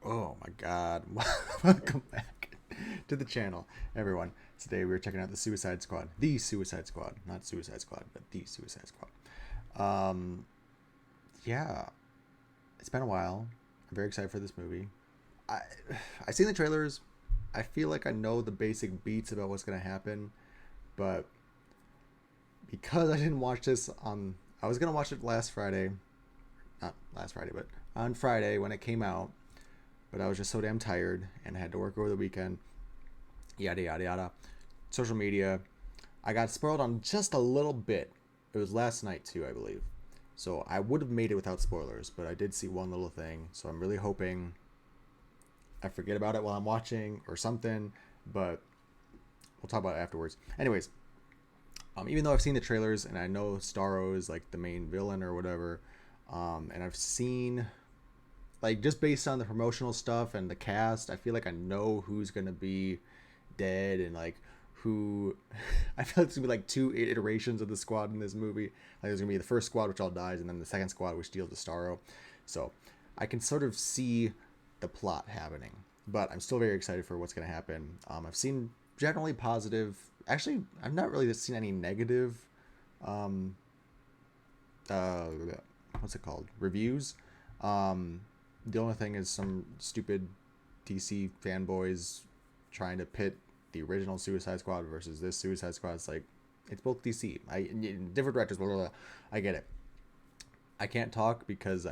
Oh my god. Welcome back to the channel, everyone. Today we're checking out the Suicide Squad. The Suicide Squad. Not Suicide Squad, but the Suicide Squad. Um, yeah. It's been a while. I'm very excited for this movie. I I've seen the trailers. I feel like I know the basic beats about what's gonna happen, but because I didn't watch this on I was gonna watch it last Friday. Not last Friday, but on Friday when it came out, but I was just so damn tired and I had to work over the weekend. Yada yada yada. Social media. I got spoiled on just a little bit. It was last night too, I believe. So I would have made it without spoilers, but I did see one little thing. So I'm really hoping I forget about it while I'm watching or something. But we'll talk about it afterwards. Anyways, even though I've seen the trailers and I know Starro is like the main villain or whatever, and I've seen like just based on the promotional stuff and the cast, I feel like I know who's gonna be dead and like who. I feel like it's gonna be like two iterations of the squad in this movie. Like there's gonna be the first squad which all dies, and then the second squad which deals with Starro. So I can sort of see the plot happening, but I'm still very excited for what's gonna happen. I've seen generally positive. Actually, I've not really seen any negative. Um, uh, what's it called? Reviews. Um, the only thing is some stupid DC fanboys trying to pit the original Suicide Squad versus this Suicide Squad. It's like it's both DC. Different directors. Blah, blah, blah. I get it. I can't talk because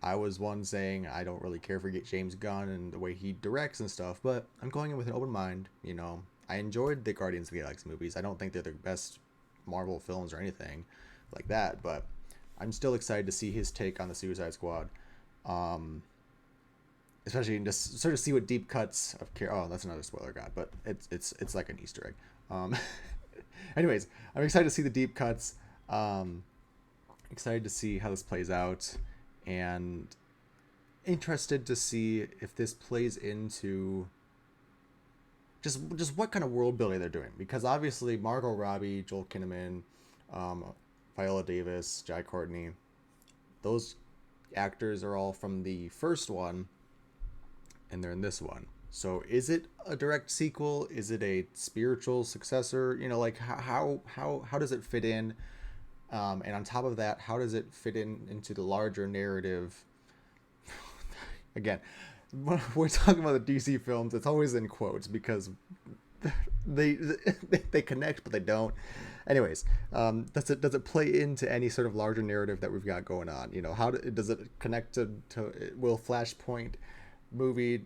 I was one saying I don't really care for James Gunn and the way he directs and stuff, but I'm going in with an open mind. I enjoyed the Guardians of the Galaxy movies. I don't think they're the best Marvel films or anything like that, but I'm still excited to see his take on the Suicide Squad. Um, Especially and just sort of see what deep cuts of oh, that's another spoiler, god, but it's like an Easter egg. Anyways, I'm excited to see the deep cuts. Um, Excited to see how this plays out, and interested to see if this plays into just what kind of world building they're doing, because obviously Margot Robbie, Joel Kinnaman, um, Viola Davis, Jai Courtney, those actors are all from the first one, and they're in this one. So is it a direct sequel? Is it a spiritual successor? Like how does it fit in? And on top of that, how does it fit in into the larger narrative? Again, when we're talking about the DC films, it's always in quotes because they they connect, but they don't. Anyways, does it play into any sort of larger narrative that we've got going on? How does it connect to will Flashpoint movie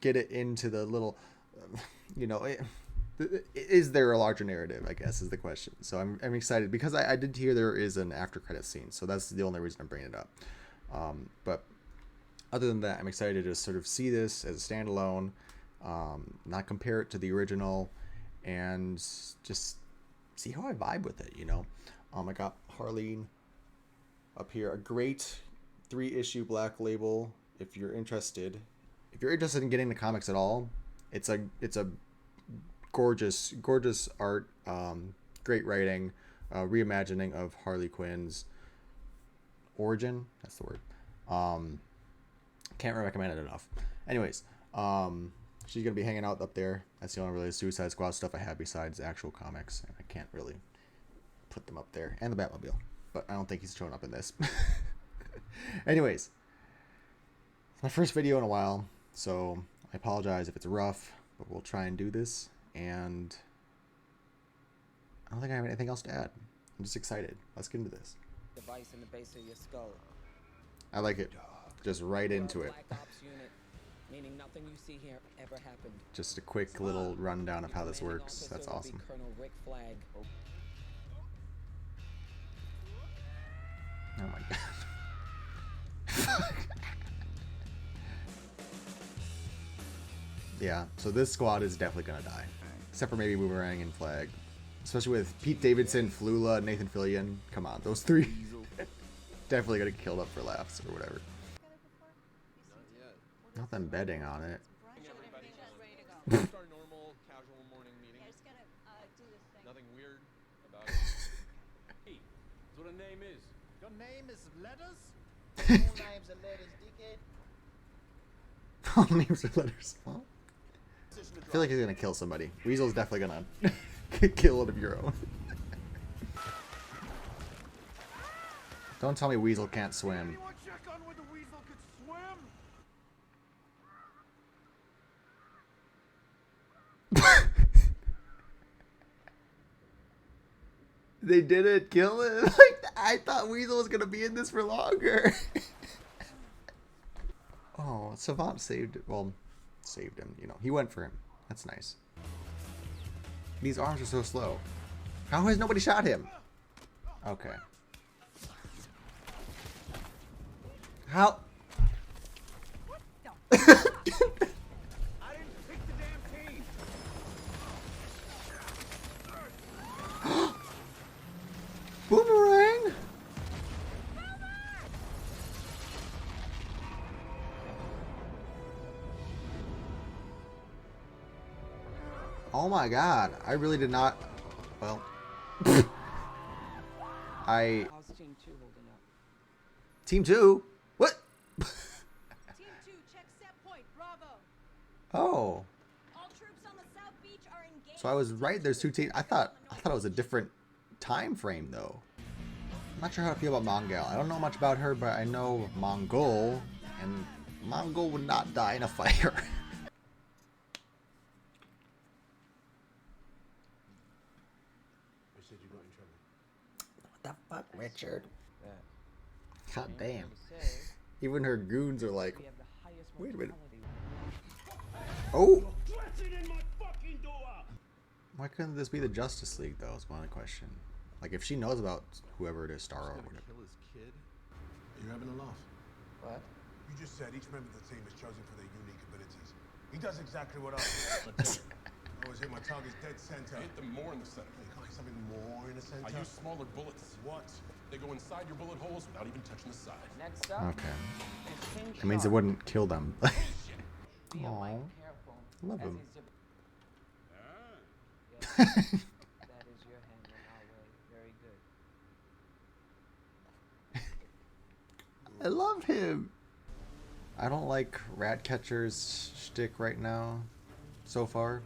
get it into the little, you know, it, is there a larger narrative, I guess, is the question. So I'm excited because I did hear there is an after credit scene, so that's the only reason I'm bringing it up. But other than that, I'm excited to just sort of see this as a standalone, not compare it to the original, and just see how I vibe with it. I got Harleen up here, a great 3-issue Black Label. If you're interested in getting the comics at all, it's a gorgeous art, great writing, reimagining of Harley Quinn's origin. That's the word. Um, can't recommend it enough. Anyways, she's gonna be hanging out up there. That's the only really Suicide Squad stuff I have besides actual comics, and I can't really put them up there. And the Batmobile, but I don't think he's showing up in this. Anyways, it's my first video in a while, so I apologize if it's rough, but we'll try and do this. And I don't think I have anything else to add. I'm just excited. Let's get into this. Device in the base of your skull. I like it. Just right into it. Black Ops unit, meaning nothing you see here ever happened. Just a quick little rundown of how this Commanding works. officer That's will be awesome. Colonel Rick Flag. Oh my god. Yeah, so this squad is definitely gonna die. Except for maybe Boomerang and Flag. Especially with Pete Davidson, Flula, Nathan Fillion. Come on, those three definitely gonna get killed up for laughs or whatever. Nothing betting on it. Just our normal, casual morning meeting. I just gotta do this thing. Nothing weird about it. Hey, that's what a name is. Your name is letters? Full names are letters, dickhead. All names are letters. Well, I feel like he's gonna kill somebody. Weasel's definitely gonna kill one of your own. Don't tell me Weasel can't swim. Anyone check on whether Weasel could swim? They didn't kill him. Like, I thought Weasel was gonna be in this for longer. Oh, Savant saved. Well, saved him. You know, he went for him. That's nice. These arms are so slow. How has nobody shot him? Okay. How? I didn't pick the damn team. Boomerang? Oh my god, I really did not. Well, I. How's Team 2 holding up? Team 2? What? Team 2, check set point. Bravo. Oh, All troops on the South Beach are engaged. so I was right. There's 2 teams. I thought it was a different time frame though. I'm not sure how I feel about Mongal. I don't know much about her, but I know Mongol, and Mongol would not die in a fire. I said you got in trouble. What the fuck, Richard? That. God damn. To say, Even her goons are like, we have the highest wait a minute. mortality. oh, Dressing in my fucking door. why couldn't this be the Justice League though? Is my question. Like, if she knows about whoever it is, Starro or whatever. Kill his kid. Are you having a laugh? What? You just said each member of the team is chosen for their unique abilities. He does exactly what I do. I always hit my targets dead center. Hit them more in the center. You can't hit something more in the center. I use smaller bullets. What? They go inside your bullet holes without even touching the side. Next up, Okay. is King That means it Shark. wouldn't kill them. Be a Aw. mite careful, Love as him. he's Yes, that is your handling our way. Very good. I love him. I don't like Ratcatcher's shtick right now, so far.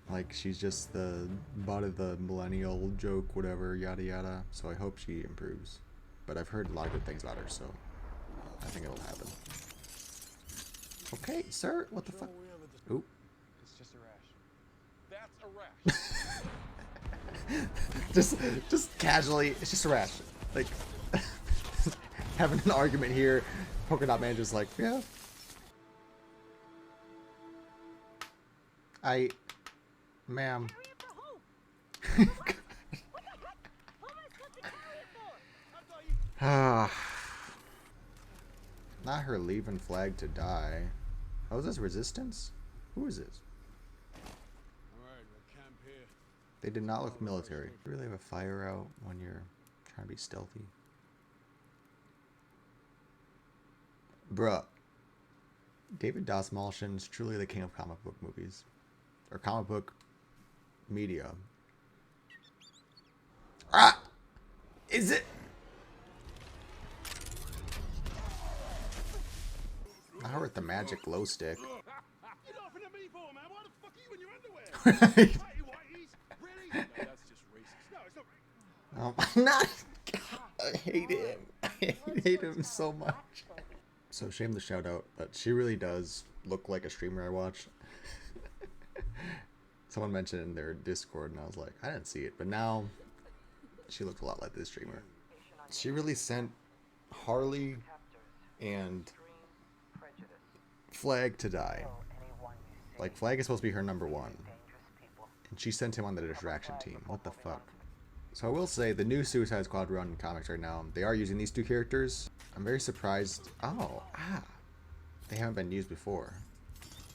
Like, she's just the butt of the millennial joke, whatever, yada yada. So I hope she improves. But I've heard a lot of good things about her, so I think it'll happen. Okay, sir, what the fuck? Oop. It's just a rash. That's a rash. just casually, it's just a rash. Like, having an argument here, Polka Dot Man just like, yeah. Ma'am. Ah. Not her leaving Flag to die. Oh, is this Resistance? Who is this? Alright, we'll camp here. They did not look military. You really have a fire out when you're trying to be stealthy? Bruh. David Dastmalchian's truly the king of comic book movies. Or comic book media. Ah! Is it? I heard the magic glow stick. You're laughing at me for, man. Why the fuck are you in your underwear? Right. Whitey whiteys? Really? No, that's just racist. No, it's not. I'm not. I hate him. I hate him so much. So shameless shout out, but she really does look like a streamer I watch. Someone mentioned in their Discord, and I was like, I didn't see it, but now she looked a lot like this streamer. She really sent Harley and Flag to die. Like, Flag is supposed to be her number 1. And she sent him on the distraction team. What the fuck? So I will say, the new Suicide Squad run in comics right now, they are using these 2 characters. I'm very surprised. Oh, they haven't been used before.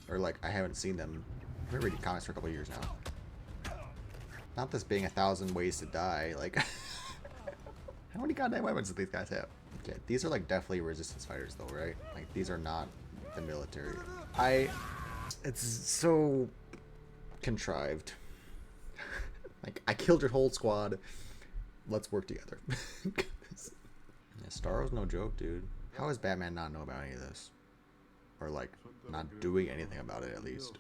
Or, like, I haven't seen them. I've been reading comics for a couple years now. Not this being 1,000 ways to die. Like, how many goddamn weapons do these guys have? Okay, these are, like, definitely resistance fighters, though, right? Like, these are not the military. It's so contrived. Like, I killed your whole squad. Let's work together. Yeah, Starro's no joke, dude. How does Batman not know about any of this? or like not doing anything about it at least.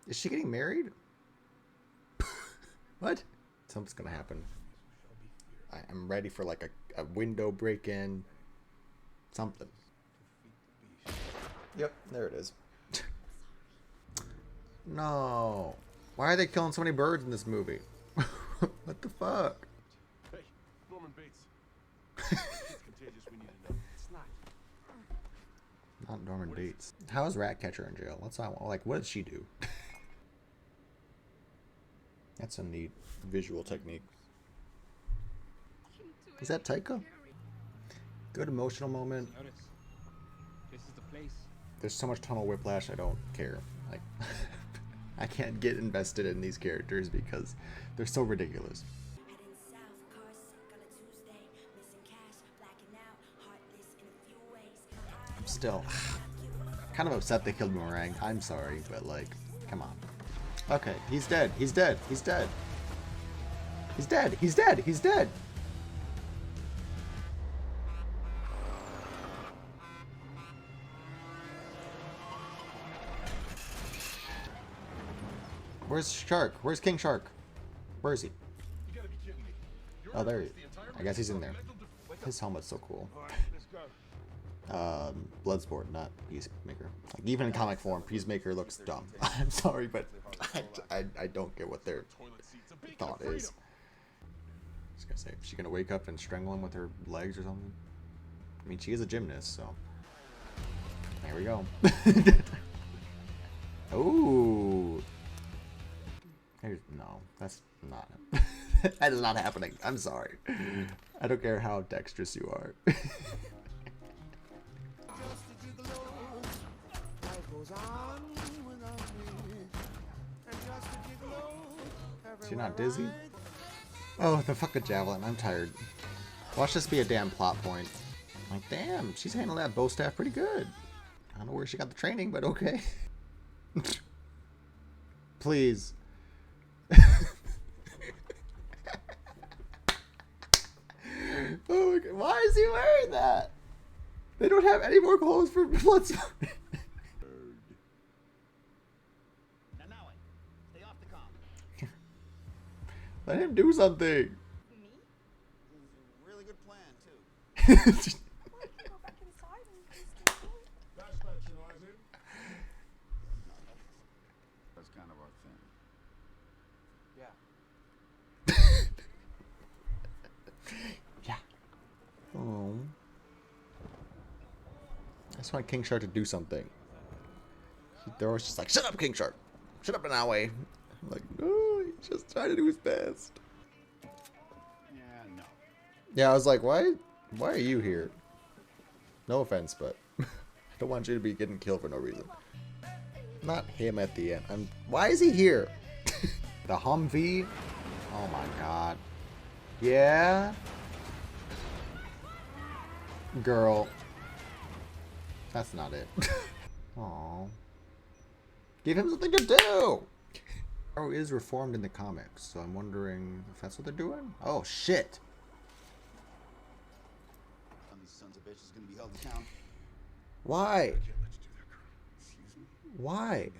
Is she getting married? What? Something's gonna happen. I'm ready for like a window break-in. Something. Yep, there it is. No. Why are they killing so many birds in this movie? What the fuck? Hey, Norman Bates. It's contagious. We need to know. It's not. Not Norman Bates. How is Ratcatcher in jail? Let's not, like, what did she do? That's a neat visual technique. Is that Taika? Good emotional moment. Notice, this is the place. There's so much tunnel whiplash, I don't care. Like, I can't get invested in these characters because they're so ridiculous. Heading south, car sick on a Tuesday. Missing cash, blacking out, heartless in a few ways. I'm still kind of upset they killed Boomerang. I'm sorry, but like, come on. Okay, he's dead. He's dead. He's dead. He's dead. He's dead. He's dead. Where's Shark? Where's King Shark? Where is he? You gotta be kidding me. You're Oh, there he is. the entire I guess he's in there. mental def- His helmet's so cool. All right, let's go. Bloodsport, not Peacemaker. Like, even in comic form, Peacemaker looks dumb. I'm sorry, but I don't get what their toilet seats. A beacon thought of freedom. is. I was gonna say, is she gonna wake up and strangle him with her legs or something? I mean, she is a gymnast, so. There we go. Ooh. No, that's not. That is not happening. I'm sorry. I don't care how dexterous you are. Is she not dizzy? Oh, the fucking javelin. I'm tired. Watch this be a damn plot point. Like, damn, she's handling that bow staff pretty good. I don't know where she got the training, but okay. Please. Oh my god, why is he wearing that? They don't have any more clothes for Bloodsport. Stay off the comm. Let him do something. Really good plan, too. Go back inside and just do it. That's patronizing. That's kind of our thing. Yeah. Yeah. Oh. I just want King Shark to do something. They're always just like, shut up, King Shark. Shut up in our way. I'm like, no, he's just trying to do his best. Yeah, no. Yeah, I was like, why are you here? No offense, but I don't want you to be getting killed for no reason. Not him at the end. Why is he here? The Humvee? Oh my god. Yeah? Girl. That's not it. Aww. Give him something to do! Arrow is reformed in the comics, so I'm wondering if that's what they're doing? Oh, shit! These sons of bitches gonna be held accountable. Why? Can't let you do that, Colonel. Excuse me. Why?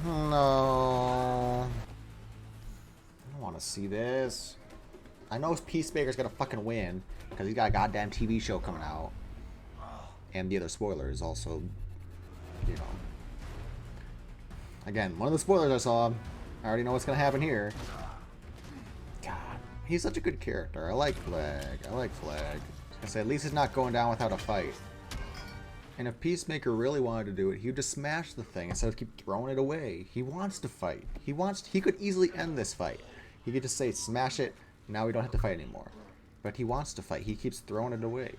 No. I don't want to see this. I know Peacemaker's gonna fucking win because he's got a goddamn TV show coming out, and the other spoiler is also, you know. Again, one of the spoilers I saw. I already know what's gonna happen here. God, he's such a good character. I like Flag. I like Flag. I say at least he's not going down without a fight. And if Peacemaker really wanted to do it, he would just smash the thing instead of keep throwing it away. He wants to fight. He could easily end this fight. He could just say, smash it, now we don't have to fight anymore. But he wants to fight. He keeps throwing it away.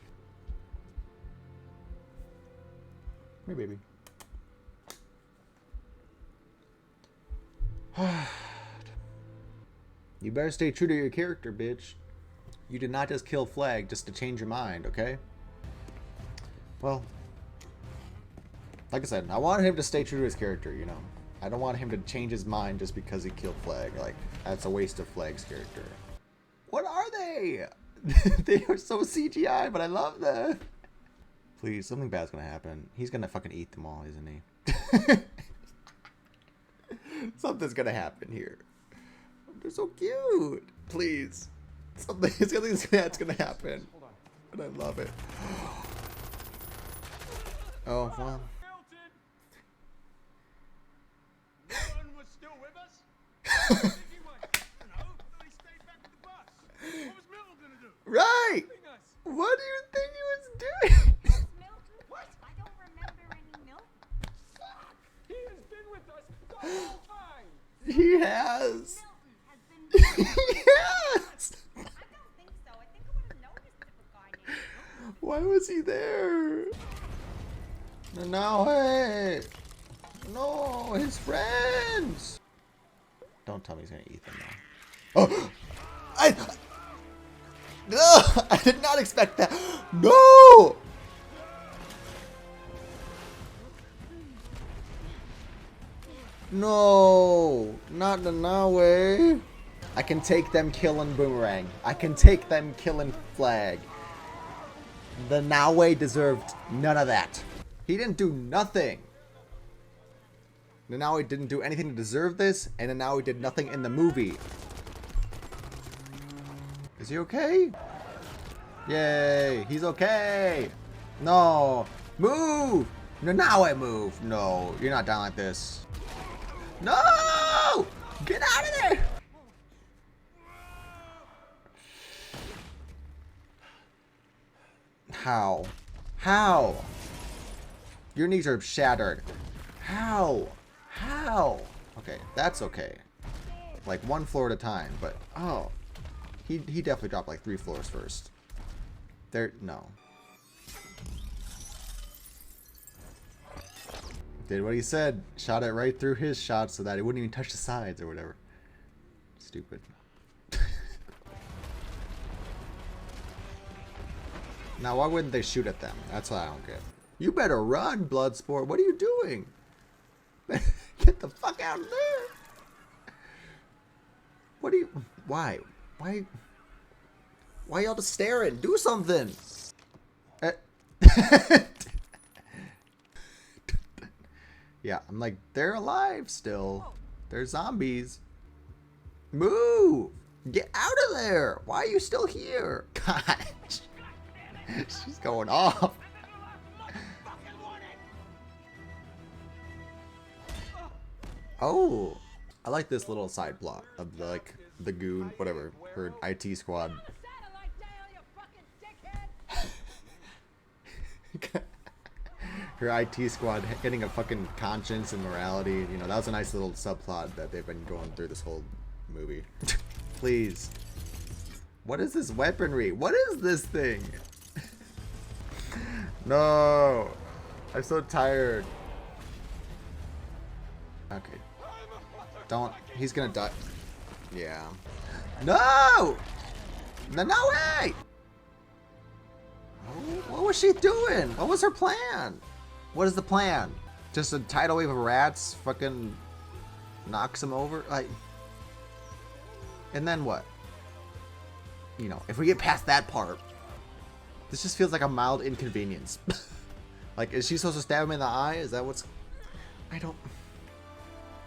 Hey, baby. You better stay true to your character, bitch. You did not just kill Flag just to change your mind, okay? Well, like I said, I want him to stay true to his character, you know. I don't want him to change his mind just because he killed Flag. Like, that's a waste of Flag's character. What are they? They are so CGI, but I love them. Please, something bad's gonna happen. He's gonna fucking eat them all, isn't he? Something's gonna happen here. They're so cute. Please. Something bad's gonna happen. And I love it. Oh, well. Milton was still with us? I think he was. No, he stayed back at the bus. What was Milton gonna do? Right! Leaving us. What do you think he was doing? Milton? What? I don't remember any Milton. He has been with us the whole time. He has. Milton has been. Yes! I don't think so. I think I would have noticed if a guy named Milton. Why was he there? No, hey! No, his friends! Don't tell me he's gonna eat them now. Oh! No! I did not expect that! No! No! Not the Nawe! I can take them killing Boomerang. I can take them killing Flag. The Nawe deserved none of that. He didn't do nothing. Nanaue didn't do anything to deserve this, and Nanaue did nothing in the movie. Is he okay? Yay, he's okay. No, move. Nanaue, move. No, you're not down like this. No, get out of there. How? How? Your knees are shattered. How? How? Okay, that's okay. Like one floor at a time, but oh. He definitely dropped like 3 floors first. There, no. Did what he said. Shot it right through his shot so that it wouldn't even touch the sides or whatever. Stupid. Now, why wouldn't they shoot at them? That's what I don't get. You better run, Bloodsport. What are you doing? Get the fuck out of there. What do you... Why? Why y'all just staring? Do something. Yeah, I'm like, they're alive still. They're zombies. Move. Get out of there. Why are you still here? Gosh. She's going off. Oh, I like this little side plot of the, like, the goon, whatever, her IT squad. Her IT squad getting a fucking conscience and morality. You know, that was a nice little subplot that they've been going through this whole movie. Please. What is this weaponry? What is this thing? No. I'm so tired. Okay. Don't. He's gonna die. Yeah. No! No way! What was she doing? What was her plan? What is the plan? Just a tidal wave of rats fucking knocks him over? Like. And then what? You know, if we get past that part, this just feels like a mild inconvenience. Like, is she supposed to stab him in the eye? Is that what's... I don't...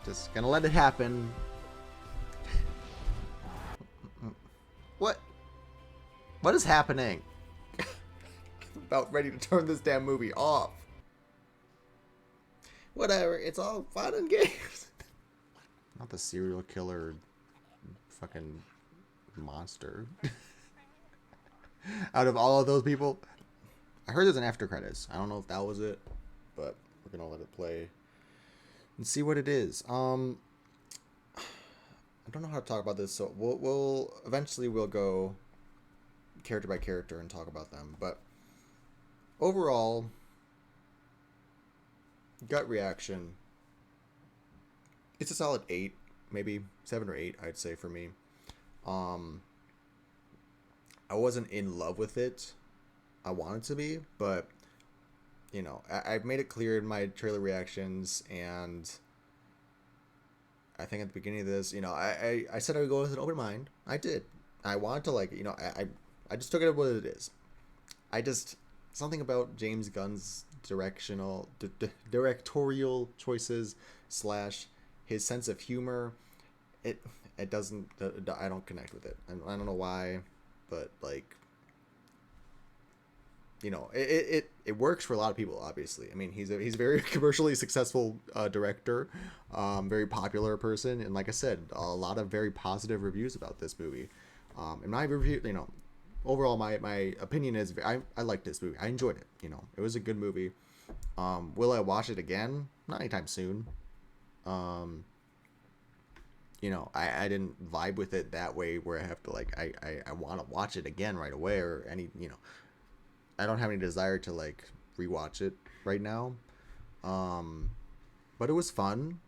Just gonna let it happen. What? What is happening? I'm about ready to turn this damn movie off. Whatever, it's all fun and games. Not the serial killer fucking monster. Out of all of those people, I heard there's an after credits. I don't know if that was it, but we're gonna let it play and see what it is. I don't know how to talk about this, so we'll eventually we'll go character by character and talk about them. But overall, gut reaction, it's a solid 8, maybe 7 or 8, I'd say for me. I wasn't in love with it. I wanted to be, but you know, I've made it clear in my trailer reactions, and I think at the beginning of this, you know, I said I would go with an open mind. I did. I wanted to, like, you know, I just took it as what it is. something about James Gunn's directorial choices slash his sense of humor. It doesn't. I don't connect with it. I don't know why, but like, you know, it works for a lot of people. Obviously, I mean, he's a very commercially successful director, very popular person, and like I said, a lot of very positive reviews about this movie. In my review, you know, overall, my opinion is I liked this movie. I enjoyed it. You know, it was a good movie. Will I watch it again? Not anytime soon. You know, I didn't vibe with it that way where I have to like I want to watch it again right away or any, you know, I don't have any desire to like rewatch it right now. But it was fun.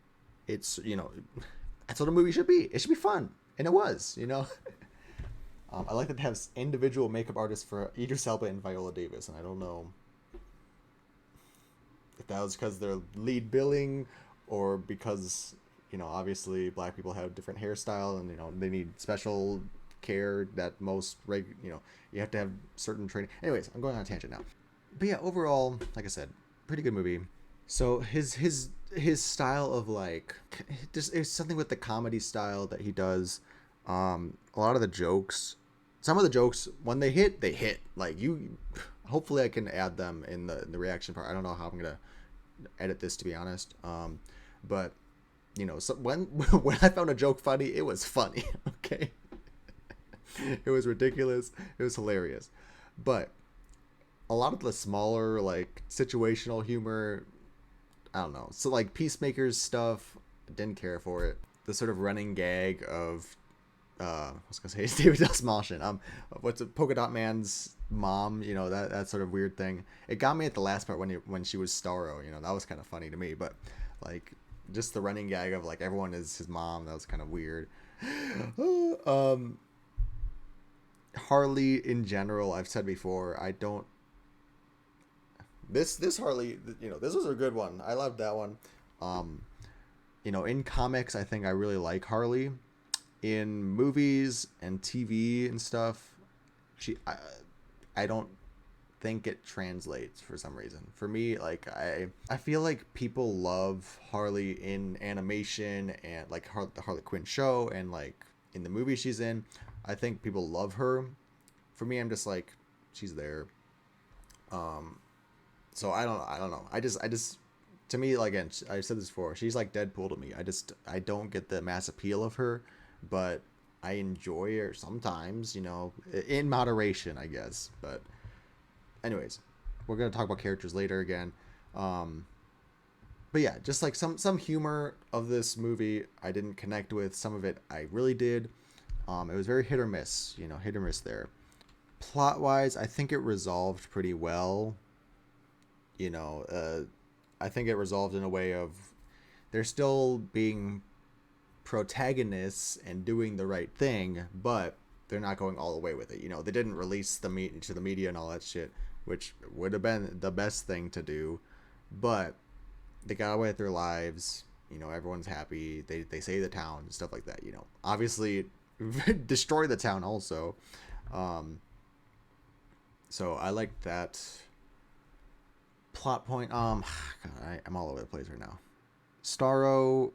It's, you know, that's what a movie should be. It should be fun, and it was, you know. I like that they have individual makeup artists for Idris Elba and Viola Davis, and I don't know if that was because they're lead billing or because, you know, obviously black people have different hairstyle and, you know, they need special care that most you know, you have to have certain training. Anyways, I'm going on a tangent now. But yeah, overall, like I said, pretty good movie. So his style of like, just there's something with the comedy style that he does. A lot of the jokes, some of the jokes when they hit, like you. Hopefully, I can add them in the reaction part. I don't know how I'm gonna edit this, to be honest. But you know, so when I found a joke funny, it was funny. Okay, it was ridiculous. It was hilarious. But a lot of the smaller like situational humor, I don't know. So like Peacemaker's stuff, didn't care for it. The sort of running gag of I was gonna say it's David Dastmalchian. What's it, Polka Dot Man's mom? You know, that sort of weird thing. It got me at the last part when she was Starro. You know, that was kind of funny to me. But like just the running gag of like everyone is his mom. That was kind of weird. Harley in general, I've said before, I don't. This Harley, you know, this was a good one. I loved that one. You know, in comics, I think I really like Harley. In movies and TV and stuff, I don't think it translates for some reason. For me, like I feel like people love Harley in animation and like the Harley Quinn show and like in the movie she's in. I think people love her. For me, I'm just like, she's there. So I don't know. I just to me, like, again, I've said this before, she's like Deadpool to me. I don't get the mass appeal of her, but I enjoy her sometimes, you know, in moderation, I guess. But anyways, we're going to talk about characters later again. But yeah, just like some humor of this movie I didn't connect with. Some of it I really did. It was very hit or miss, you know, hit or miss there. Plot wise, I think it resolved pretty well. You know, I think it resolved in a way of they're still being protagonists and doing the right thing, but they're not going all the way with it. You know, they didn't release to the media and all that shit, which would have been the best thing to do, but they got away with their lives. You know, everyone's happy. They save the town and stuff like that. You know, obviously destroy the town also. So I like that plot point. God, I'm all over the place right now. Starro,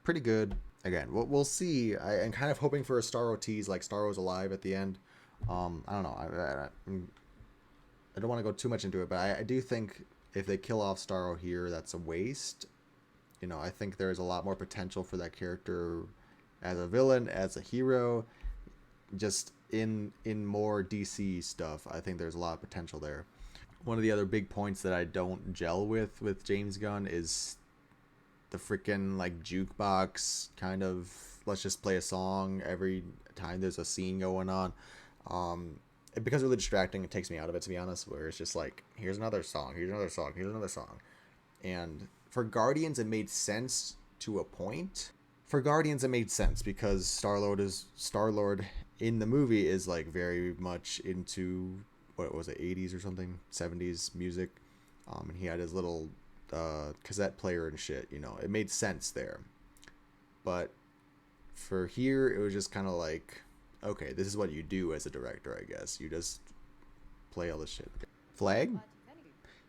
pretty good. Again, we'll see. I'm kind of hoping for a Starro tease, like Starro's alive at the end. I don't know. I don't want to go too much into it, but I do think if they kill off Starro here, that's a waste. You know, I think there's a lot more potential for that character as a villain, as a hero, just in more DC stuff. I think there's a lot of potential there. One of the other big points that I don't gel with James Gunn is the freaking like jukebox kind of, let's just play a song every time there's a scene going on. It becomes really distracting. It takes me out of it, to be honest, where it's just like, here's another song, here's another song, here's another song. And for Guardians, it made sense to a point. For Guardians, it made sense because Star-Lord in the movie is like very much into, what was it, 80s or something, 70s music. And he had his little cassette player and shit, you know, it made sense there. But for here, it was just kind of like, okay, this is what you do as a director, I guess. You just play all this shit. flag?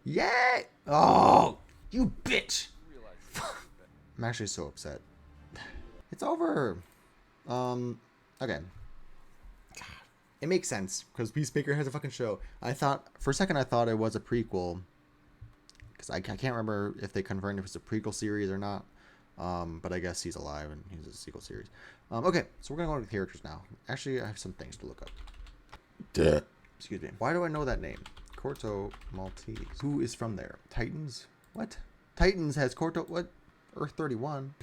Yeah! Oh, you bitch! I'm actually so upset. It's over. Okay. It makes sense because Peacemaker has a fucking show. I thought for a second I thought it was a prequel because I can't remember if they confirmed if it's a prequel series or not. But I guess he's alive and he's a sequel series. Okay, so we're gonna go to the characters now. Actually, I have some things to look up. Duh. Excuse me. Why do I know that name? Corto Maltese. Who is from there? Titans? What? Titans has Corto. What? Earth 31.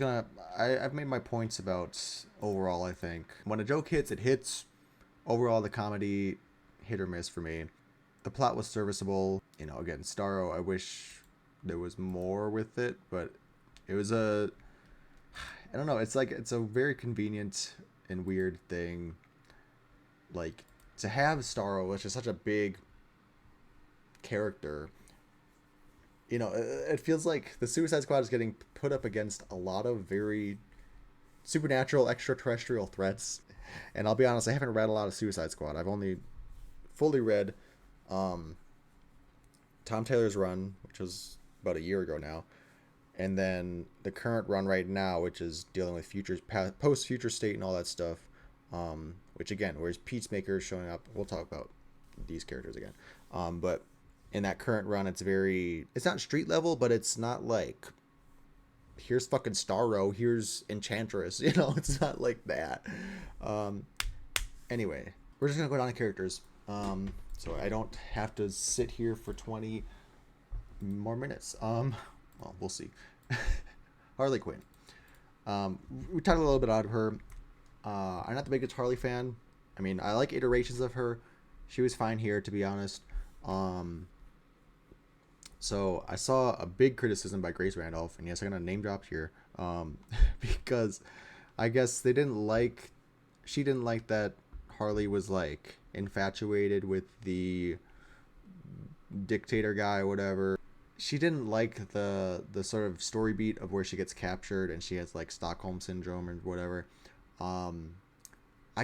I've made my points about overall. I think when a joke hits, it hits. Overall, the comedy hit or miss for me. The plot was serviceable. You know, again, Starro. I wish there was more with it, but it was a. I don't know. It's like it's a very convenient and weird thing. Like to have Starro, which is such a big character. You know, it feels like the Suicide Squad is getting put up against a lot of very supernatural, extraterrestrial threats. And I'll be honest, I haven't read a lot of Suicide Squad. I've only fully read Tom Taylor's run, which was about a year ago now. And then the current run right now, which is dealing with post-future state and all that stuff. Which again, whereas Peacemaker is showing up, we'll talk about these characters again. But in that current run, it's not street level, but it's not like, here's fucking Starro, here's Enchantress, you know, it's not like that. Anyway, we're just gonna go down to characters, so I don't have to sit here for 20 more minutes. Well, we'll see. Harley Quinn. We talked a little bit about her. I'm not the biggest Harley fan. I mean, I like iterations of her. She was fine here, to be honest. So I saw a big criticism by Grace Randolph, and yes, I'm gonna name drop here, because I guess she didn't like that Harley was like infatuated with the dictator guy or whatever. She didn't like the sort of story beat of where she gets captured and she has like Stockholm syndrome or whatever. I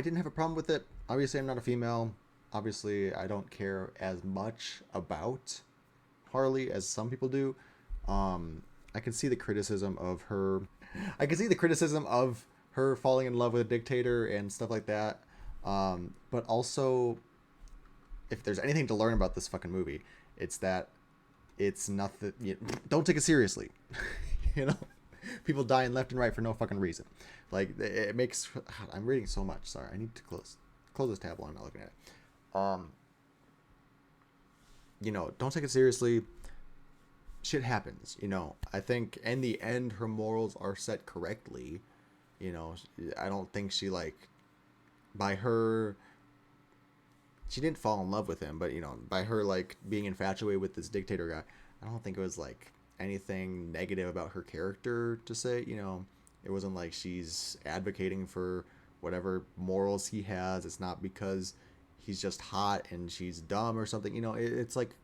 didn't have a problem with it. Obviously, I'm not a female. Obviously, I don't care as much about Harley as some people do. I can see the criticism of her. I can see the criticism of her falling in love with a dictator and stuff like that. But also, if there's anything to learn about this fucking movie, it's that it's nothing. Don't take it seriously. You know, people dying left and right for no fucking reason. Like it makes. I'm reading so much. Sorry, I need to close this tab while I'm not looking at it. You know, don't take it seriously. Shit happens, you know. I think in the end her morals are set correctly. You know, I don't think she she didn't fall in love with him, but you know, by her like being infatuated with this dictator guy, I don't think it was like anything negative about her character to say, you know. It wasn't like she's advocating for whatever morals he has. It's not because he's just hot and she's dumb or something, you know. It's like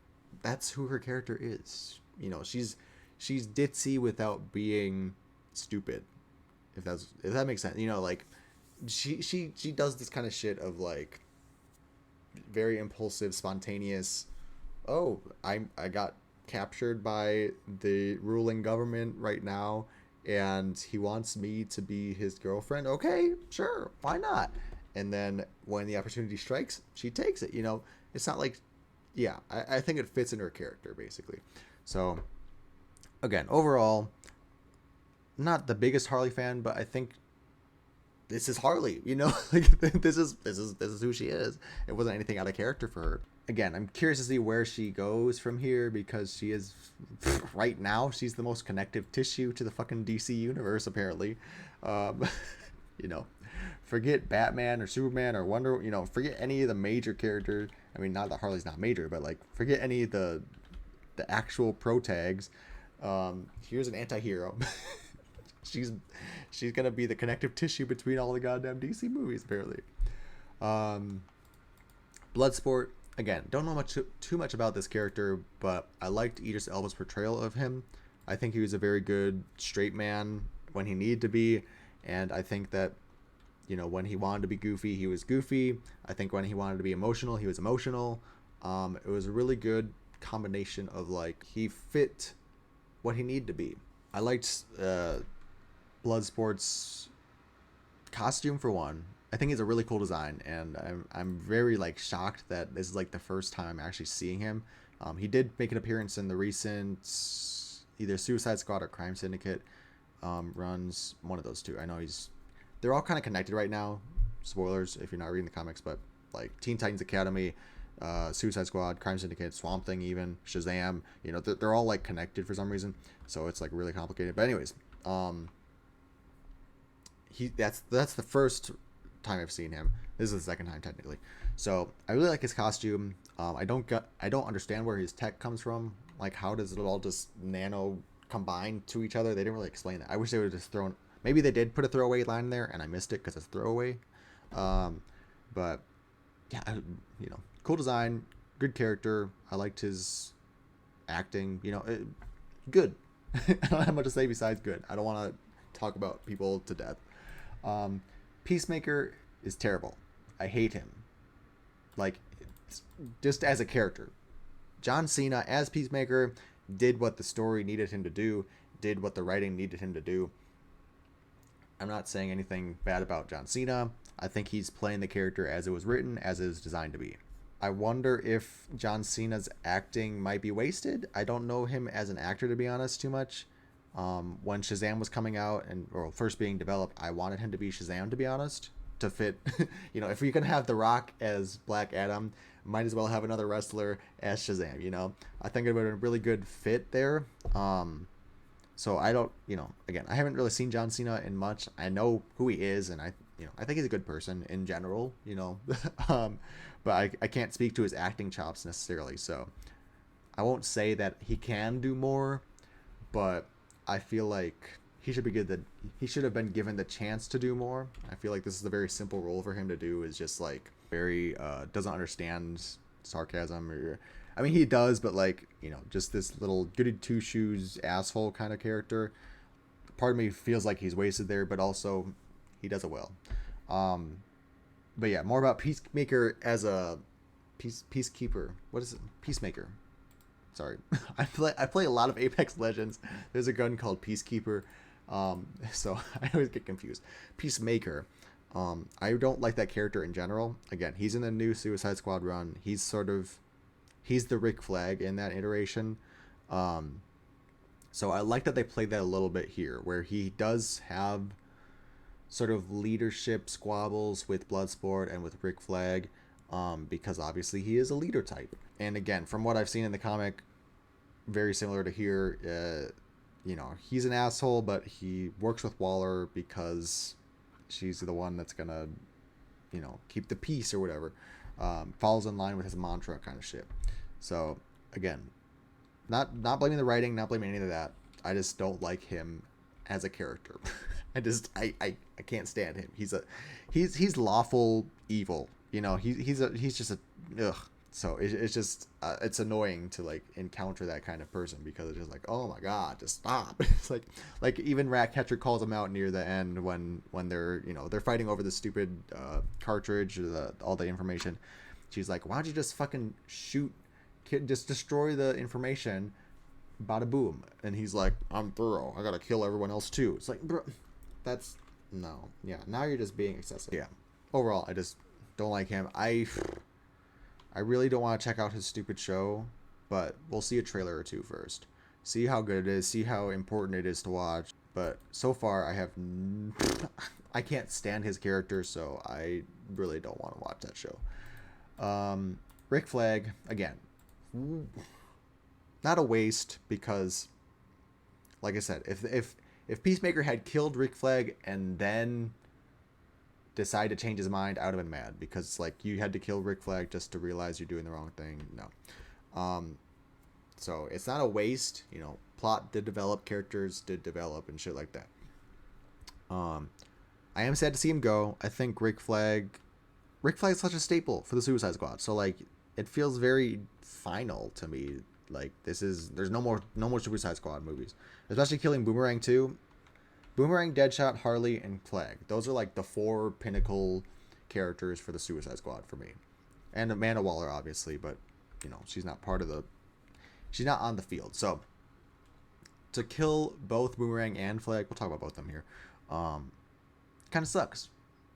that's who her character is, you know. She's ditzy without being stupid, if that makes sense, you know. Like she does this kind of shit of like very impulsive, spontaneous, oh, I got captured by the ruling government right now and he wants me to be his girlfriend. Okay, sure, why not? And then when the opportunity strikes, she takes it, you know. It's not like, yeah, I think it fits in her character, basically. So, again, overall, not the biggest Harley fan, but I think this is Harley, you know. Like this is who she is. It wasn't anything out of character for her. Again, I'm curious to see where she goes from here, because she is, right now, she's the most connective tissue to the fucking DC universe, apparently. You know, forget Batman or Superman or Wonder, you know, forget any of the major characters. I mean, not that Harley's not major, but like forget any of the actual pro tags. Here's an anti-hero. she's gonna be the connective tissue between all the goddamn DC movies, apparently. Bloodsport, again, don't know too much about this character, but I liked Idris Elba's portrayal of him. I think he was a very good straight man when he needed to be, and I think that, you know, when he wanted to be goofy, he was goofy. I think when he wanted to be emotional, he was emotional. It was a really good combination of like he fit what he needed to be. I liked Bloodsport's costume for one. I think it's a really cool design, and I'm very like shocked that this is like the first time I'm actually seeing him. He did make an appearance in the recent either Suicide Squad or Crime Syndicate runs, one of those two. I know they're all kind of connected right now. Spoilers if you're not reading the comics, but like Teen Titans Academy, Suicide Squad, Crime Syndicate, Swamp Thing, even Shazam, you know, they're all like connected for some reason, so it's like really complicated. But anyways, that's the first time I've seen him. This is the second time technically. So I really like his costume. I don't understand where his tech comes from. Like, how does it all just nano combine to each other? They didn't really explain that. I wish they would have just thrown. Maybe they did put a throwaway line there and I missed it because it's throwaway. But yeah, you know, cool design, good character. I liked his acting. You know, good. I don't have much to say besides good. I don't want to talk about people to death. Peacemaker is terrible. I hate him. Like, just as a character. John Cena as Peacemaker did what the story needed him to do, did what the writing needed him to do. I'm not saying anything bad about John Cena. I think he's playing the character as it was written, as it is designed to be. I wonder if John Cena's acting might be wasted. I don't know him as an actor, to be honest, too much. When Shazam was coming out or first being developed, I wanted him to be Shazam, to be honest, to fit. You know, if you're gonna have The Rock as Black Adam, might as well have another wrestler as Shazam. You know, I think it would have been a really good fit there. So I don't, you know, again, I haven't really seen John Cena in much. I know who he is, and I think he's a good person in general. You know, but I can't speak to his acting chops necessarily. So I won't say that he can do more, but I feel like he should have been given the chance to do more. I feel like this is a very simple role for him to do. Is just like very doesn't understand sarcasm, or I mean he does, but like, you know, just this little goody two shoes asshole kind of character. Part of me feels like he's wasted there, but also he does it well. But yeah, more about Peacemaker as a peacekeeper. What is it? Peacemaker. Sorry, I play a lot of Apex Legends. There's a gun called Peacekeeper, so I always get confused. Peacemaker. I don't like that character in general. Again, he's in the new Suicide Squad run. He's the Rick Flag in that iteration. So I like that they played that a little bit here, where he does have sort of leadership squabbles with Bloodsport and with Rick Flag, because obviously he is a leader type. And again, from what I've seen in the comic, very similar to here, you know, he's an asshole, but he works with Waller because she's the one that's gonna, you know, keep the peace or whatever. Follows in line with his mantra kind of shit. So again, not blaming the writing, not blaming any of that. I just don't like him as a character. I can't stand him. He's lawful evil. You know, he's just a ugh. So it's just it's annoying to like encounter that kind of person, because it's just like, oh my god, just stop. It's like even Ratcatcher calls him out near the end when they're, you know, they're fighting over the stupid cartridge or all the information. She's like, why don't you just fucking just destroy the information, bada boom. And he's like, I'm thorough, I gotta kill everyone else too. It's like, bro, that's no, yeah, now you're just being excessive. Yeah, overall I just don't like him. I really don't want to check out his stupid show, but we'll see a trailer or two first. See how good it is, see how important it is to watch. But so far, I can't stand his character, so I really don't want to watch that show. Rick Flag, again, not a waste, because, like I said, if Peacemaker had killed Rick Flag and then decide to change his mind, I would have been mad, because like you had to kill Rick Flag just to realize you're doing the wrong thing. No. So it's not a waste, you know, plot did develop, characters did develop and shit like that. I am sad to see him go. I think Rick Flag is such a staple for the Suicide Squad. So like it feels very final to me. Like there's no more Suicide Squad movies. Especially killing Boomerang too. Boomerang, Deadshot, Harley, and Flag. Those are like the 4 pinnacle characters for the Suicide Squad for me. And Amanda Waller, obviously, but, you know, she's not part of the... She's not on the field. So to kill both Boomerang and Flag, we'll talk about both of them here. Kind of sucks.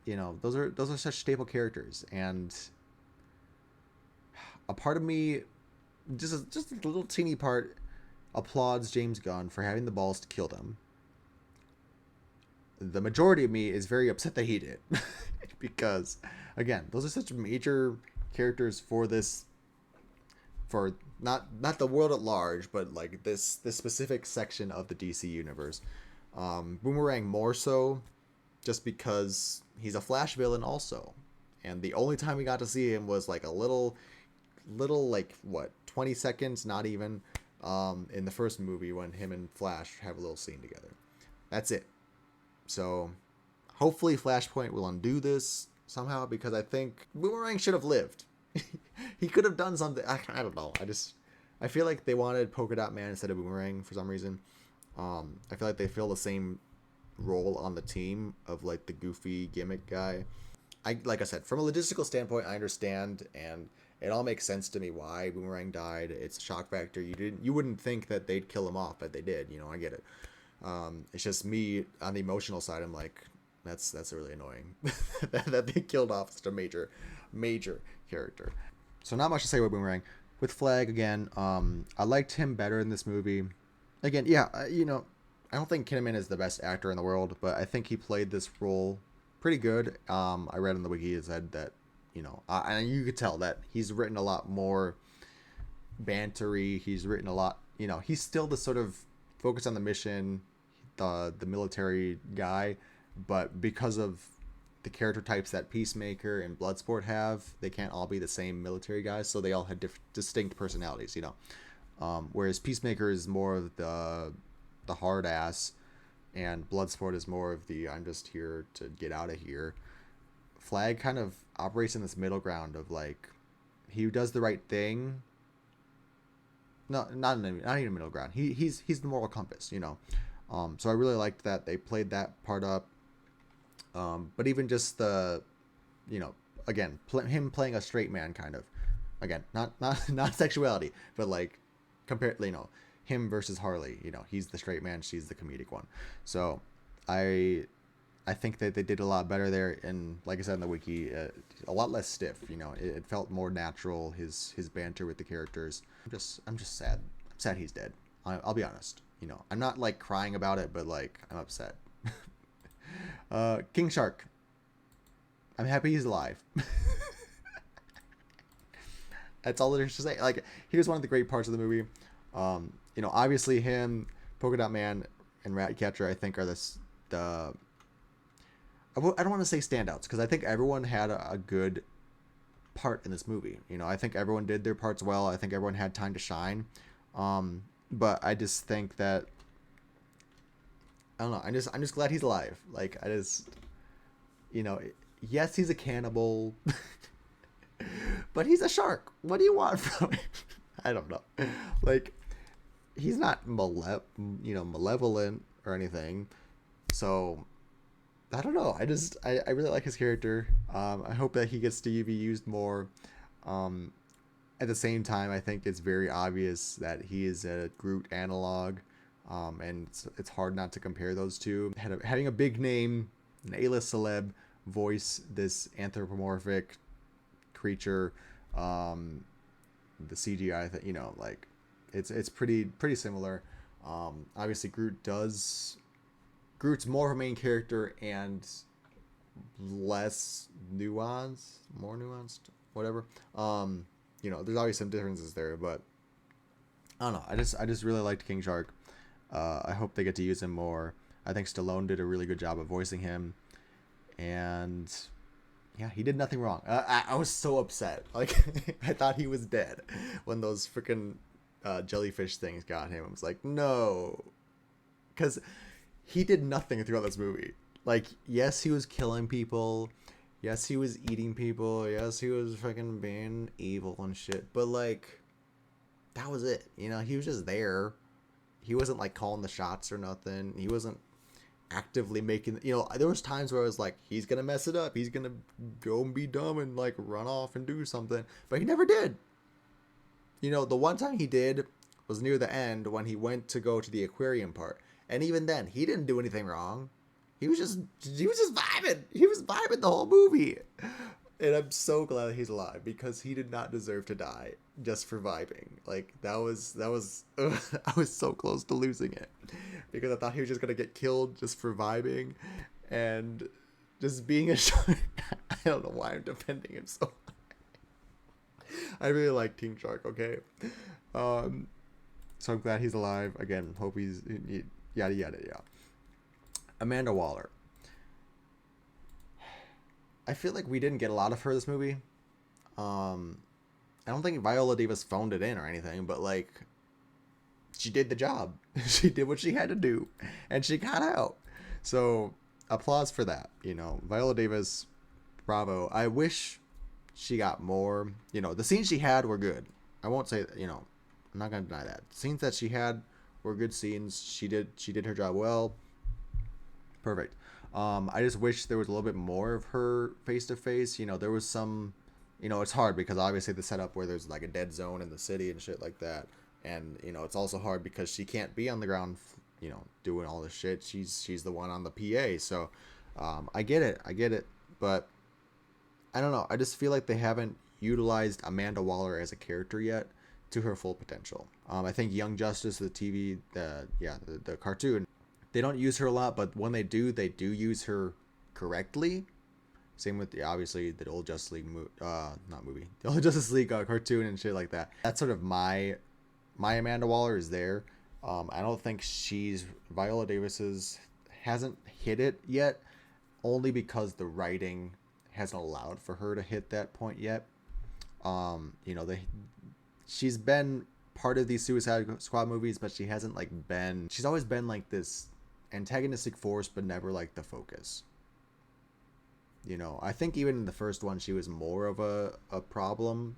You know, those are such staple characters, and a part of me, just a little teeny part, applauds James Gunn for having the balls to kill them. The majority of me is very upset that he did, because again, those are such major characters for this, for not the world at large, but like this specific section of the DC universe. Boomerang more so, just because he's a Flash villain also, and the only time we got to see him was like a little like what, 20 seconds, not even, in the first movie when him and Flash have a little scene together. That's it. So hopefully Flashpoint will undo this somehow, because I think Boomerang should have lived. He could have done something. I don't know. I feel like they wanted Polka Dot Man instead of Boomerang for some reason. I feel like they fill the same role on the team of like the goofy gimmick guy. Like I said, from a logistical standpoint, I understand, and it all makes sense to me why Boomerang died. It's a shock factor. You wouldn't think that they'd kill him off, but they did. You know, I get it. It's just me on the emotional side. I'm like, that's really annoying that they killed off such a major character. So not much to say about Boomerang. With Flag again, I liked him better in this movie. Again, yeah, you know, I don't think Kinnaman is the best actor in the world, but I think he played this role pretty good. I read on the wiki, it said that, you know, and you could tell that he's written a lot more bantery. He's written a lot, you know, he's still the sort of focus on the mission, the military guy, but because of the character types that Peacemaker and Bloodsport have, they can't all be the same military guys, so they all had distinct personalities, you know. Whereas Peacemaker is more of the hard ass, and Bloodsport is more of the I'm just here to get out of here. Flag kind of operates in this middle ground of like, he does the right thing. No, not even middle ground. He's the moral compass, you know. So I really liked that they played that part up. But even just the, you know, again, him playing a straight man kind of, again, not sexuality, but like compared, you know, him versus Harley, you know, he's the straight man, she's the comedic one. So I think that they did a lot better there, and like I said in the wiki, a lot less stiff. You know, it felt more natural. His banter with the characters. I'm just sad. I'm sad he's dead. I'll be honest. You know, I'm not like crying about it, but like I'm upset. King Shark. I'm happy he's alive. That's all there is to say. Like, here's one of the great parts of the movie. You know, obviously him, Polka Dot Man, and Ratcatcher, I think, are the I don't want to say standouts, because I think everyone had a good part in this movie. You know, I think everyone did their parts well. I think everyone had time to shine. But I just think that, I don't know. I'm just glad he's alive. Like, I just, you know, yes, he's a cannibal, but he's a shark. What do you want from him? I don't know. Like, he's not malevolent or anything. So I don't know. I really like his character. I hope that he gets to be used more. At the same time, I think it's very obvious that he is a Groot analog, and it's hard not to compare those two. Having a big name, an A-list celeb, voice this anthropomorphic creature, the CGI thing, you know, like it's pretty similar. Obviously, Groot's more of a main character and less nuanced, more nuanced, whatever. You know, there's obviously some differences there, but I don't know. I just really liked King Shark. I hope they get to use him more. I think Stallone did a really good job of voicing him, and yeah, he did nothing wrong. I was so upset. Like, I thought he was dead when those freaking jellyfish things got him. I was like, no, because he did nothing throughout this movie. Like, yes, he was killing people. Yes, he was eating people. Yes, he was freaking being evil and shit. But, like, that was it. You know, he was just there. He wasn't, like, calling the shots or nothing. He wasn't actively making... You know, there was times where I was like, he's going to mess it up. He's going to go and be dumb and, like, run off and do something. But he never did. You know, the one time he did was near the end when he went to go to the aquarium part. And even then, he didn't do anything wrong. He was just vibing. He was vibing the whole movie. And I'm so glad he's alive because he did not deserve to die just for vibing. Like that was I was so close to losing it because I thought he was just gonna get killed just for vibing and just being a shark. I don't know why I'm defending him so much. I really like King Shark. Okay, so I'm glad he's alive again. Hope he's yada yada yada. Amanda Waller. I feel like we didn't get a lot of her this movie. I don't think Viola Davis phoned it in or anything, but like, she did the job. She did what she had to do, and she got out. So applause for that. You know, Viola Davis, bravo. I wish she got more. You know, the scenes she had were good. I won't say that. You know, I'm not gonna deny that. The scenes that she had were good scenes. She did her job well. Perfect. I just wish there was a little bit more of her face to face. You know, there was some, you know, it's hard because obviously the setup where there's like a dead zone in the city and shit like that. And, you know, it's also hard because she can't be on the ground, you know, doing all this shit. She's the one on the PA. So, I get it. But I don't know. I just feel like they haven't utilized Amanda Waller as a character yet to her full potential. I think Young Justice, the TV, the cartoon, they don't use her a lot, but when they do use her correctly. Same with obviously the old Justice League the old Justice League cartoon and shit like that. That's sort of my Amanda Waller is there. I don't think Viola Davis's hasn't hit it yet, only because the writing hasn't allowed for her to hit that point yet. You know, she's been part of these Suicide Squad movies, but she's always been like this antagonistic force, but never like the focus. You know, I think even in the first one she was more of a problem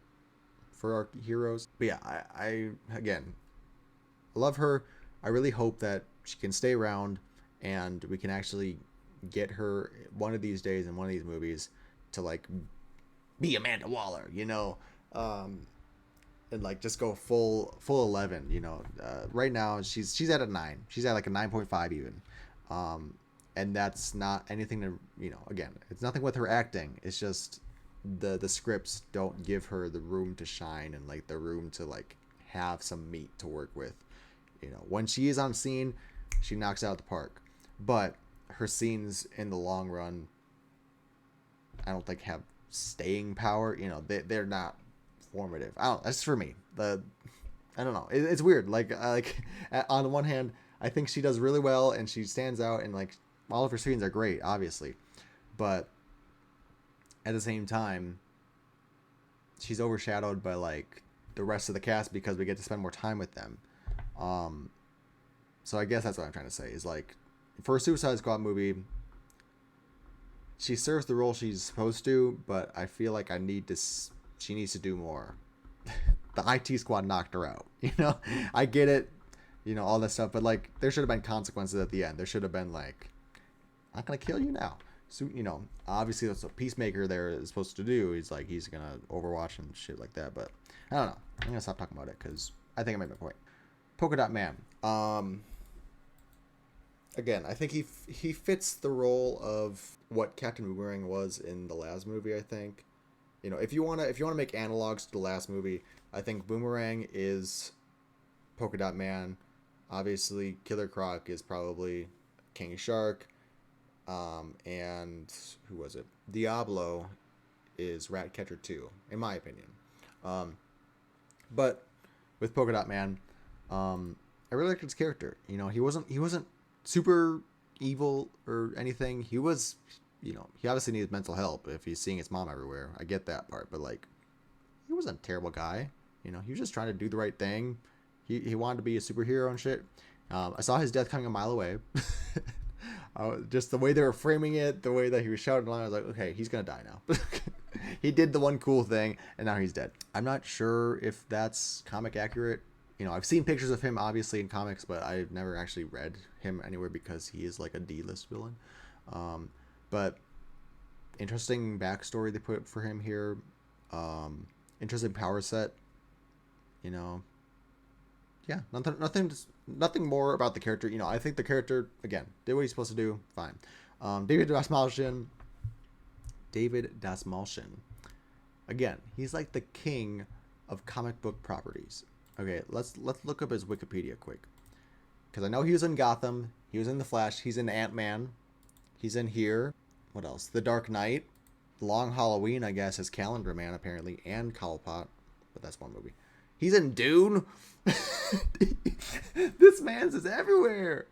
for our heroes. But yeah, I again love her. I really hope that she can stay around and we can actually get her one of these days in one of these movies to like be Amanda Waller, you know, and like just go full 11, you know. Right now she's at a 9. She's at like a 9.5 even. And that's not anything to, you know, again, it's nothing with her acting. It's just the scripts don't give her the room to shine and like the room to like have some meat to work with. You know, when she is on scene, she knocks out the park. But her scenes in the long run, I don't think have staying power. You know, they're not formative. That's for me. I don't know. It's weird. Like on the one hand, I think she does really well and she stands out and like all of her scenes are great, obviously, but at the same time, she's overshadowed by like the rest of the cast because we get to spend more time with them. So I guess that's what I'm trying to say is like for a Suicide Squad movie, she serves the role she's supposed to, but I feel like she needs to do more. The IT squad knocked her out, you know. I get it, you know, all that stuff, but like there should have been consequences at the end. There should have been like, I'm not gonna kill you now. So, you know, obviously that's what Peacemaker there is supposed to do. He's gonna Overwatch and shit like that. But I don't know. I'm gonna stop talking about it because I think I made my point. Polka Dot Man. Again, I think he fits the role of what Captain Boomerang was in the last movie. I think, you know, if you wanna make analogs to the last movie, I think Boomerang is Polka Dot Man. Obviously, Killer Croc is probably King Shark. And who was it? Diablo is Ratcatcher 2, in my opinion. But with Polka Dot Man, I really liked his character. You know, he wasn't super evil or anything. He was, you know, he obviously needs mental help if he's seeing his mom everywhere. I get that part, but like, he wasn't a terrible guy. You know, he was just trying to do the right thing. He wanted to be a superhero and shit. I saw his death coming a mile away. Just the way they were framing it, the way that he was shouting along, I was like, okay, he's gonna die now. He did the one cool thing, and now he's dead. I'm not sure if that's comic accurate. You know, I've seen pictures of him obviously in comics, but I've never actually read him anywhere because he is like a D-list villain. But interesting backstory they put for him here. Interesting power set. You know, yeah, nothing more about the character. You know, I think the character again did what he's supposed to do. Fine. David Dastmalchian. Again, he's like the king of comic book properties. Okay, let's look up his Wikipedia quick, because I know he was in Gotham, he was in The Flash, he's in Ant-Man, he's in here. What else? The Dark Knight, Long Halloween, I guess, as Calendar Man apparently, and Cobblepot, but that's one movie. He's in Dune. This man's is everywhere,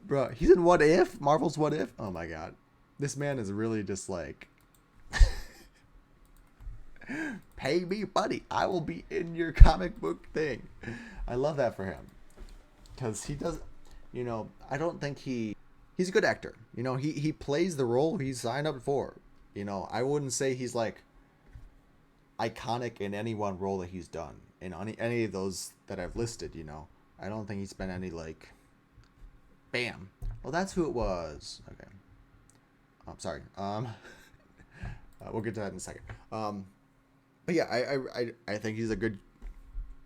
bro. He's in What If, Marvel's What If. Oh my god, this man is really just like, pay me, buddy. I will be in your comic book thing. I love that for him, because he does. You know, I don't think he's a good actor. You know, he plays the role he's signed up for. You know, I wouldn't say he's like iconic in any one role that he's done in any of those that I've listed. You know, I don't think he's been any like, bam. Well, that's who it was. Okay. I'm sorry. We'll get to that in a second. But yeah, I think he's a good,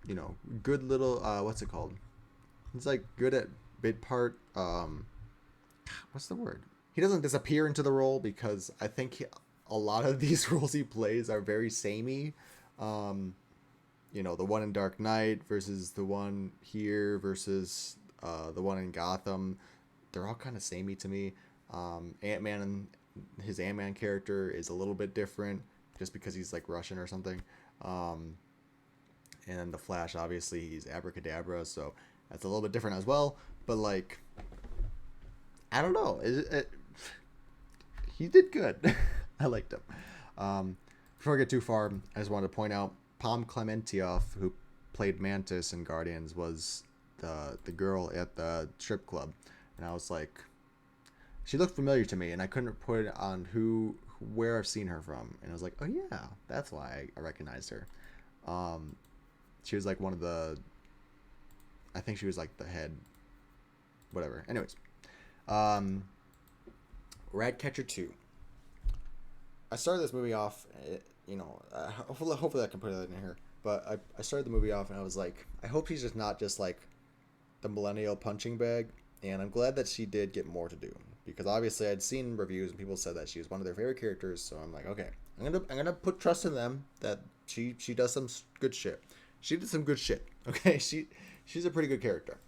you know, good little what's it called? He's like good at bit part. What's the word? He doesn't disappear into the role, because I think a lot of these roles he plays are very samey. You know, the one in Dark Knight versus the one here versus the one in Gotham. They're all kind of samey to me. Ant-Man and his Ant-Man character is a little bit different, just because he's like Russian or something. And then the Flash, obviously, he's Abracadabra, so that's a little bit different as well. But like, I don't know. He did good. I liked him. Before I get too far, I just wanted to point out Pom Klementieff, who played Mantis in Guardians, was the girl at the strip club, and I was like, she looked familiar to me, and I couldn't put it on where I've seen her from, and I was like, oh yeah, that's why I recognized her. She was like one of the, I think she was like the head, whatever. Anyways, Ratcatcher 2. I started this movie off, you know, hopefully I can put it in here, but I started the movie off and I was like, I hope she's just not just like the millennial punching bag, and I'm glad that she did get more to do, because obviously I'd seen reviews and people said that she was one of their favorite characters, so I'm like, okay, I'm gonna put trust in them that she does some good shit. She did some good shit. Okay, she's a pretty good character.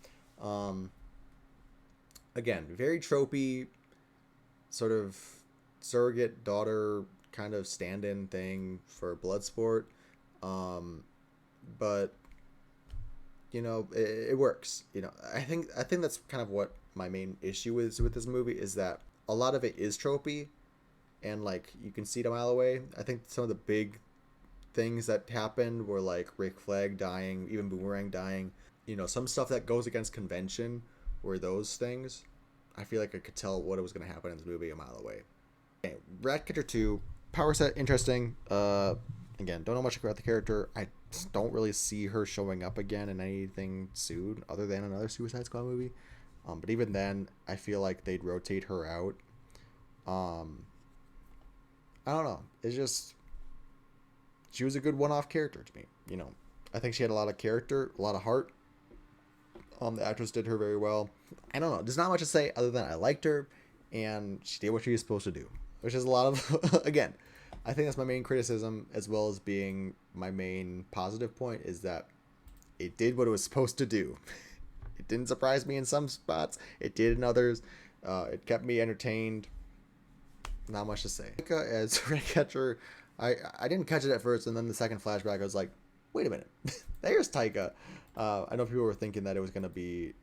Again, very tropey, sort of surrogate daughter kind of stand-in thing for Bloodsport, but you know, it works. You know, I think that's kind of what my main issue is with this movie, is that a lot of it is tropey, and like you can see it a mile away. I think some of the big things that happened were like Rick Flag dying, even Boomerang dying. You know, some stuff that goes against convention were those things. I feel like I could tell what was going to happen in this movie a mile away. Okay, Ratcatcher 2, power set, interesting. Again, don't know much about the character. I don't really see her showing up again in anything soon, other than another Suicide Squad movie. But even then, I feel like they'd rotate her out. I don't know. It's just, she was a good one-off character to me. You know, I think she had a lot of character, a lot of heart. The actress did her very well. I don't know. There's not much to say other than I liked her, and she did what she was supposed to do, which is a lot of, again, I think that's my main criticism, as well as being my main positive point, is that it did what it was supposed to do. It didn't surprise me in some spots. It did in others. It kept me entertained. Not much to say. As Ratcatcher, I didn't catch it at first, and then the second flashback, I was like, wait a minute. There's Taika. I know people were thinking that it was going to be,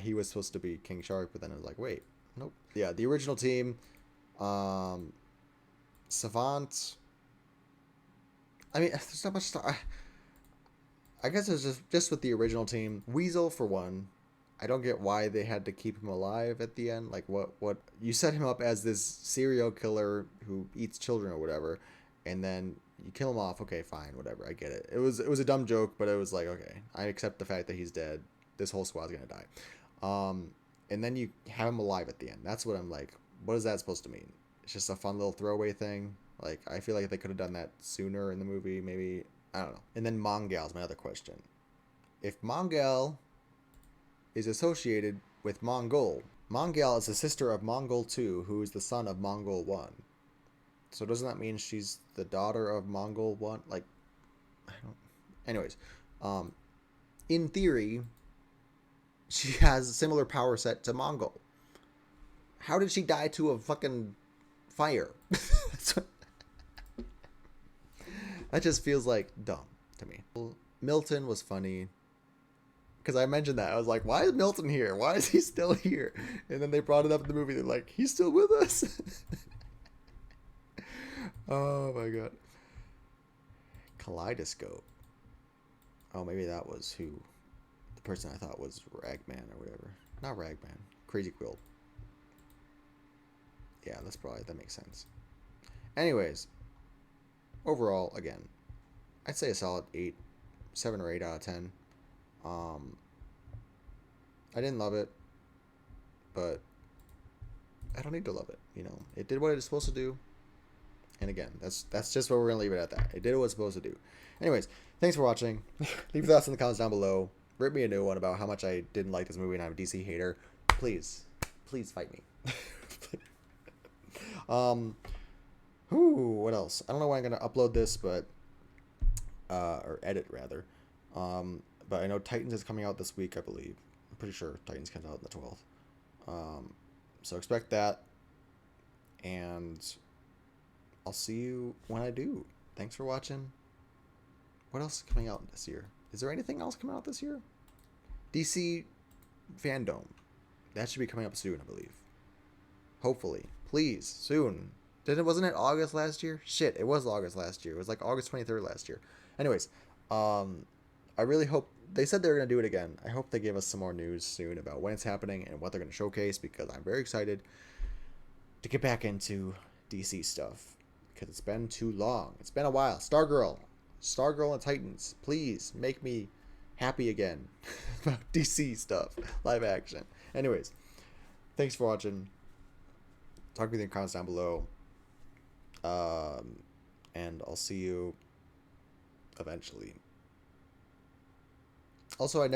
he was supposed to be King Shark, but then it was like, wait, nope. Yeah, the original team, Savant. I mean, there's not much to, I guess it's just with the original team. Weasel, for one. I don't get why they had to keep him alive at the end. Like, what? You set him up as this serial killer who eats children or whatever, and then you kill him off. Okay, fine, whatever. I get it. It was a dumb joke, but it was like, okay, I accept the fact that he's dead. This whole squad's gonna die. And then you have him alive at the end. That's what I'm like, what is that supposed to mean? It's just a fun little throwaway thing. Like, I feel like they could have done that sooner in the movie, maybe. I don't know. And then Mongal is my other question. if Mongel is associated with Mongol, Mongel is the sister of Mongol 2, who is the son of Mongol 1. So doesn't that mean she's the daughter of Mongol 1? Like, I don't... Anyways, in theory, she has a similar power set to Mongol. How did she die to a fucking fire? That just feels like dumb to me. Milton was funny. Because I mentioned that. I was like, why is Milton here? Why is he still here? And then they brought it up in the movie. They're like, he's still with us? Oh my god. Kaleidoscope. Oh, maybe that was who the person I thought was Ragman or whatever. Not Ragman. Crazy Quilt. Yeah, that makes sense. Anyways, overall, again, I'd say a solid 7 or 8 out of 10. I didn't love it, but I don't need to love it. You know, it did what it was supposed to do. And again, that's just what we're gonna leave it at that. It did what it was supposed to do. Anyways, thanks for watching. Leave your thoughts in the comments down below. Rip me a new one about how much I didn't like this movie and I'm a DC hater. Please fight me. What else? I don't know when I'm gonna upload this, but or edit rather. But I know Titans is coming out this week, I believe. I'm pretty sure Titans comes out on the 12th. So expect that, and I'll see you when I do. Thanks for watching. What else is coming out this year? Is there anything else coming out this year? DC Fandom. That should be coming up soon, I believe. Hopefully. Please, soon. Wasn't it August last year? Shit, it was August last year. It was like August 23rd last year. Anyways, I really hope... They said they were going to do it again. I hope they give us some more news soon about when it's happening and what they're going to showcase, because I'm very excited to get back into DC stuff. Because it's been too long. It's been a while. Stargirl and Titans. Please make me happy again about DC stuff. Live action. Anyways, thanks for watching. Talk with you in the comments down below. And I'll see you eventually. Also, I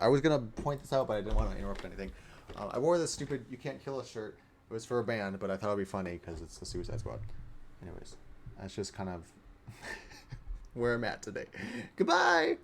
was going to point this out, but I didn't want to interrupt anything. I wore this stupid You Can't Kill Us shirt. It was for a band, but I thought it would be funny because it's the Suicide Squad. Anyways, that's just kind of where I'm at today. Goodbye!